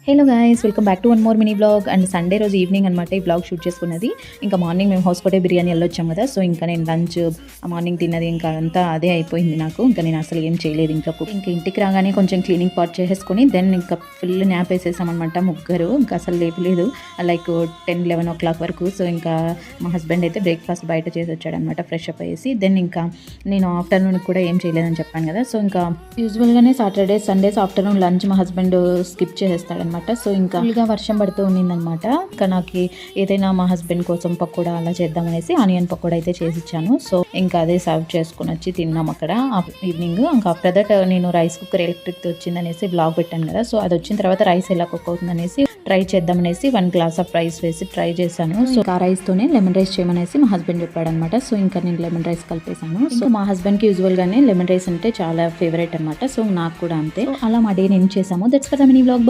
Hello guys, welcome back to one more mini blog. And Sunday రోజు evening అనమాట ఈ blog shoot చేసుకున్నది. ఇంకా మార్నింగ్ మేము హౌస్కోటే బిర్యానీ వెళ్ళొచ్చాం కదా. సో ఇంకా నేను లంచ్ మార్నింగ్ తిన్నది ఇంకా అంతా అదే అయిపోయింది నాకు. ఇంకా నేను అసలు ఏం చేయలేదు. ఇంకా ఇంటికి రాగానే కొంచెం క్లీనింగ్ పార్ట్ చేసేసుకొని దెన్ ఇంకా ఫుల్ న్యాప్ వేసేసామన్నమాట ముగ్గురు. ఇంకా అసలు లేపలేదు లైక్ 10-11 ఓ క్లాక్ వరకు. సో ఇంకా మా హస్బెండ్ అయితే బ్రేక్ఫాస్ట్ బయట చేసి వచ్చాడనమాట ఫ్రెష్ అప్ అయ్యేసి. దెన్ ఇంకా నేను ఆఫ్టర్నూన్ కూడా ఏం చేయలేదని చెప్పాను కదా. సో ఇంకా యూజువల్గానే సాటర్డే సండేస్ ఆఫ్టర్నూన్ లంచ్ మా హస్బెండ్ స్కిప్ చేసేస్తాడనమాట. సో ఇంకా ఫుల్గా వర్షం పడుతూ ఉండిందనమాట. ఇంకా నాకు ఏదైనా మా హస్బెండ్ కోసం పకోడా అలా చేద్దామనేసి ఆనియన్ పకోడా అయితే చేసి ఇచ్చాను. సో ఇంకా అదే సర్వ్ చేసుకుని వచ్చి తిన్నాం అక్కడ ఈవినింగ్. ఇంకా ఆఫ్టర్ దట్ నేను రైస్ కుక్కర్ ఎలక్ట్రిక్ వచ్చిందనేసి బ్లాగ్ పెట్టాను కదా. సో అది వచ్చిన తర్వాత రైస్ ఎలా కుక్ అవుతుందనేసి ట్రై చేద్దామనేసి 1 గ్లాస్ ఆఫ్ రైస్ వేసి ట్రై చేశాను. సో ఆ రైస్తోనే లెమన్ రైస్ చేయమనేసి మా హస్బెండ్ చెప్పాడనమాట. సో ఇంకా నేను లెమన్ రైస్ కలిపేశాను. సో మా హస్బెండ్కి యూజువల్గానే లెమన్ రైస్ అంటే చాలా ఫేవరెట్ అనమాట. సో నాకు కూడా అంతే. అలా మా డే నేను చేసాము. That's for the mini blog.